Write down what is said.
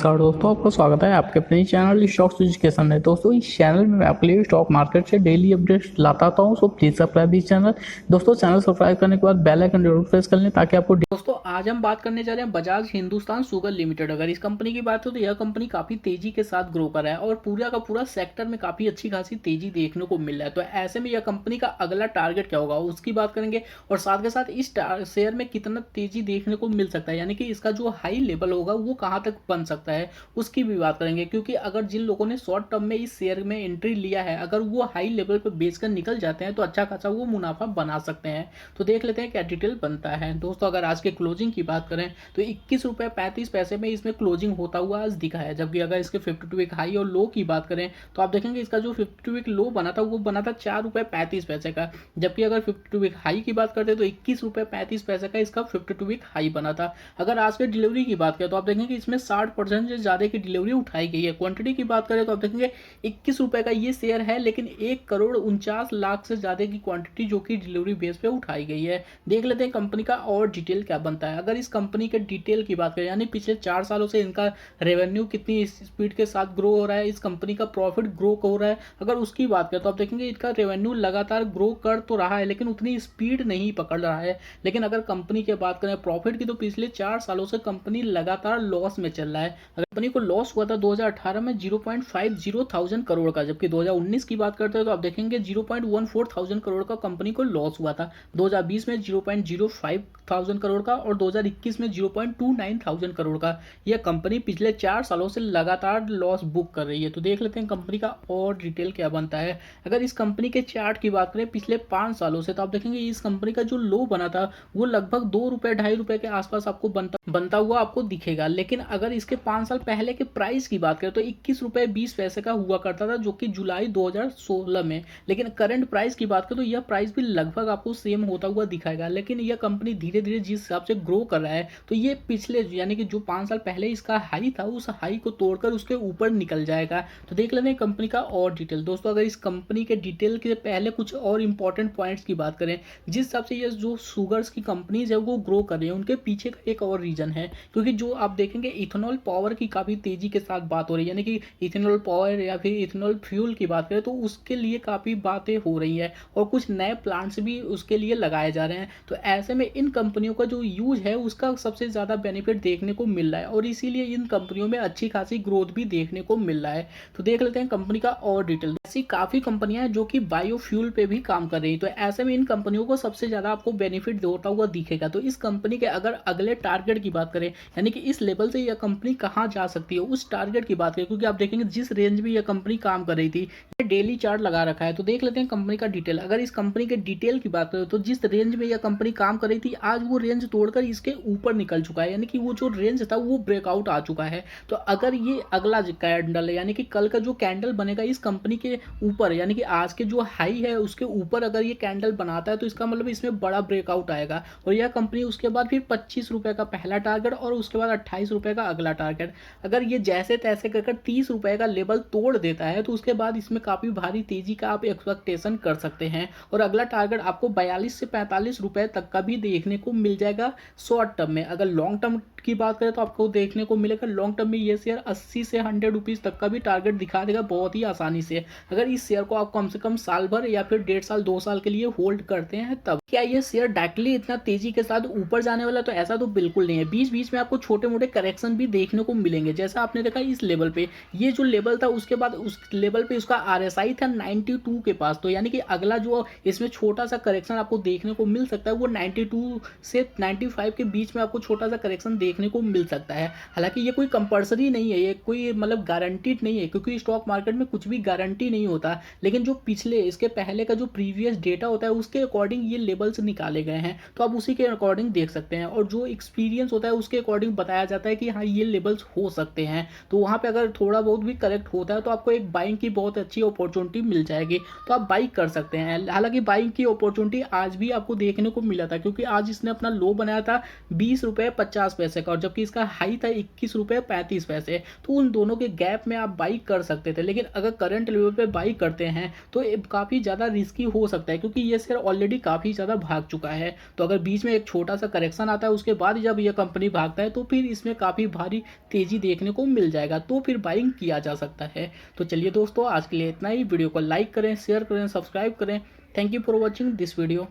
नमस्कार दोस्तों, आपका स्वागत है आपके अपने चैनल स्टॉक्स एजुकेशन में। दोस्तों इस चैनल में मैं आपके लिए स्टॉक मार्केट से डेली अपडेट्स लाता हूं, so please subscribe this channel. दोस्तों चैनल सब्सक्राइब करने के बाद बेल आइकन जरूर प्रेस कर लें ताकि आपको। दोस्तों आज हम बात करने जा रहे हैं बजाज हिंदुस्तान शुगर लिमिटेड। अगर इस कंपनी की बात हो तो यह कंपनी काफी तेजी के साथ ग्रो कर रहा है और पूरा का पूरा सेक्टर में काफी अच्छी खासी तेजी देखने को मिल रहा है। तो ऐसे में यह कंपनी का अगला टारगेट क्या होगा उसकी बात करेंगे और साथ के साथ इस शेयर में कितना तेजी देखने को मिल सकता है, यानी कि इसका जो हाई लेवल होगा वो कहां तक बन सकता है उसकी भी बात करेंगे। क्योंकि अगर जिन लोगों ने शॉर्ट टर्म में इस शेयर में एंट्री लिया है, अगर वो हाई लेवल पर बेचकर निकल जाते हैं तो अच्छा खासा वो मुनाफा बना सकते हैं। तो देख लेते हैं क्या डिटेल बनता है। दोस्तों अगर आज के क्लोजिंग की बात करें तो 21 रुपये 35 पैसे में इसमें क्लोजिंग होता हुआ आज दिखा है। जबकि अगर इसके 52 वीक हाई और लो की बात करें तो आप देखेंगे इसका जो 52 वीक लो बना था वो बना था 4 रुपये 35 पैसे का। जबकि अगर 52 वीक हाई की बात करते तो 21 रुपये 35 पैसे का इसका 52 वीक हाई बना था। अगर आज के डिलीवरी की बात करें तो आप देखेंगे इसमें 60% से ज्यादा की डिलीवरी उठाई गई है। क्वांटिटी की बात करें तो आप देखेंगे 21 रुपए का ये शेयर है, लेकिन 1 करोड़ 49 लाख से ज्यादा की क्वांटिटी जो कि डिलीवरी बेस पे उठाई गई है। देख लेते हैं कंपनी का और डिटेल क्या बनता है। अगर इस कंपनी के डिटेल की बात करें, यानी पिछले 4 सालों से इनका रेवेन्यू कितनी स्पीड के साथ ग्रो हो रहा है, इस कंपनी का प्रॉफिट ग्रो हो रहा है, अगर उसकी बात करें तो आप देखेंगे इनका रेवेन्यू लगातार ग्रो कर तो रहा है लेकिन उतनी स्पीड नहीं पकड़ रहा है। लेकिन अगर कंपनी की बात करें प्रॉफिट की तो पिछले 4 सालों से कंपनी लगातार लॉस में चल रहा है। कंपनी को लॉस हुआ था 2018 में 0.50 थाउजेंड करोड़ का, जबकि 2019 की बात करते हैं तो आप देखेंगे 0.14 थाउजेंड करोड़ का कंपनी को लॉस हुआ था। 2020 में 0.05 थाउजेंड करोड़ का और 2021 में 0.29 थाउजेंड करोड़ का। यह कंपनी पिछले 4 सालों से लगातार लॉस बुक कर रही है। तो देख लेते हैं कंपनी का और डिटेल क्या बनता है। अगर इस कंपनी के चार्ट की बात करें पिछले 5 सालों से तो आप देखेंगे इस कंपनी का जो लो बना था वो लगभग 2 रुपए 2.5 रुपए के आसपास आपको बनता हुआ आपको दिखेगा। लेकिन अगर इसके 5 साल पहले के प्राइस की बात करें तो 21 रुपए 20 पैसे का हुआ करता था, जो कि जुलाई 2016 में। लेकिन करंट प्राइस की बात करें तो यह प्राइस भी लगभग आपको सेम होता हुआ दिखाएगा। लेकिन यह कंपनी धीरे धीरे जिस हिसाब से ग्रो कर रहा है तो ये पिछले यानी कि जो 5 साल पहले इसका हाई था उस हाई को तोड़कर उसके ऊपर निकल जाएगा। तो देख लेते हैं कंपनी का और डिटेल। दोस्तों अगर इस कंपनी के डिटेल के पहले कुछ और इंपॉर्टेंट पॉइंट्स की बात करें, जिस हिसाब से ये जो शुगर्स की कंपनीज है वो ग्रो कर रही है, उनके पीछे का एक और रीजन है। क्योंकि जो आप देखेंगे इथेनॉल पावर की काफी तेजी के साथ बात हो रही है, यानी कि इथेनॉल पावर या फिर इथेनॉल फ्यूल की बात करें तो उसके लिए काफी बातें हो रही है और कुछ नए प्लांट्स भी उसके लिए लगाए जा रहे हैं। तो ऐसे में इन कंपनियों का जो यूज है उसका सबसे ज्यादा बेनिफिट देखने को मिल रहा है और इसीलिए इन कंपनियों में अच्छी खासी ग्रोथ भी देखने को मिल रहा है। तो देख लेते हैं कंपनी का और डिटेल। ऐसी काफी कंपनियां हैं जो कि बायोफ्यूल पे भी काम कर रही है। तो ऐसे में इन कंपनियों को सबसे ज्यादा आपको बेनिफिट होता हुआ दिखेगा। तो इस कंपनी के अगर अगले टारगेट की बात करें, यानी कि इस लेवल से यह कंपनी कहां जा सकती है उस टारगेट की बात करें, क्योंकि आप देखेंगे जिस रेंज में यह कंपनी काम कर रही थी डेली चार्ट लगा रखा है। तो देख लेते हैं कंपनी का डिटेल। अगर इस कंपनी के डिटेल की बात करें तो जिस रेंज में यह कंपनी काम कर रही थी आज वो रेंज तोड़कर इसके ऊपर निकल चुका है, यानी कि वो जो रेंज था वो ब्रेकआउट आ चुका है। तो अगर ये अगला कैंडल है, यानी कि कल का जो कैंडल बनेगा इस कंपनी के ऊपर, यानी कि आज के जो हाई है उसके ऊपर अगर ये कैंडल बनाता है तो इसका मतलब इसमें बड़ा ब्रेकआउट आएगा और यह कंपनी उसके बाद फिर 25 रुपए का पहला टारगेट और उसके बाद 28 रुपए का अगला टारगेट। अगर ये जैसे तैसे कर 30 रुपए का लेवल तोड़ देता है तो उसके बाद इसमें काफी भारी तेजी का आप एक्सपेक्टेशन कर सकते हैं और अगला टारगेट आपको 42 से 45 रुपए तक का भी देखने को मिल जाएगा शॉर्ट टर्म में। अगर लॉन्ग टर्म की बात करें तो आपको देखने को मिलेगा लॉन्ग टर्म में ये शेयर 80 से 100 रुपीज तक का भी टारगेट दिखा देगा बहुत ही आसानी से। अगर इस शेयर को आप कम से कम साल भर या फिर 1.5 साल 2 साल के लिए होल्ड करते हैं तब। क्या ये शेयर डायरेक्टली इतना तेजी के साथ ऊपर जाने वाला, तो ऐसा तो बिल्कुल नहीं है। बीच बीच में आपको छोटे मोटे करेक्शन भी देखने को मिलेंगे, जैसा आपने देखा इस लेवल पे ये जो लेवल था उसके बाद उस लेवल पे उसका RSI था 92 के पास। तो यानी कि अगला जो इसमें छोटा सा करेक्शन आपको देखने को मिल सकता है वो 92 से 95 के बीच में आपको छोटा सा करेक्शन देखने को मिल सकता है। हालांकि ये कोई कंपल्सरी नहीं है, ये कोई मतलब गारंटीड नहीं है, क्योंकि स्टॉक मार्केट में कुछ भी गारंटी नहीं होता। लेकिन जो पिछले इसके पहले का जो प्रीवियस डेटा होता है उसके अकॉर्डिंग ये लेवल्स निकाले गए हैं, तो आप उसी के अकॉर्डिंग देख सकते हैं और जो एक्सपीरियंस होता है उसके अकॉर्डिंग बताया जाता है कि हाँ ये लेवल्स हो सकते हैं। तो वहां पे अगर थोड़ा बहुत भी करेक्ट होता है तो आपको एक बाइंग की बहुत अच्छी अपॉर्चुनिटी मिल जाएगी, तो आप बाइक कर सकते हैं। हालांकि बाइंग की अपॉर्चुनिटी आज भी आपको देखने को मिला था, क्योंकि आज इसने अपना लो बनाया था 20 रुपए 50 पैसे का और जबकि इसका हाई था 21 रुपए 35 पैसे। तो उन दोनों के गैप में आप बाइक कर सकते थे। लेकिन अगर करंट लेवल पे बाइक करते हैं तो काफी ज्यादा रिस्की हो सकता है, क्योंकि ये शेयर ऑलरेडी काफी ज्यादा भाग चुका है। तो अगर बीच में एक छोटा सा करेक्शन आता है उसके बाद जब यह कंपनी भागता है तो फिर इसमें काफी भारी तेज़ी देखने को मिल जाएगा, तो फिर बाइंग किया जा सकता है। तो चलिए दोस्तों, आज के लिए इतना ही। वीडियो को लाइक करें, शेयर करें, सब्सक्राइब करें। Thank you for watching this video.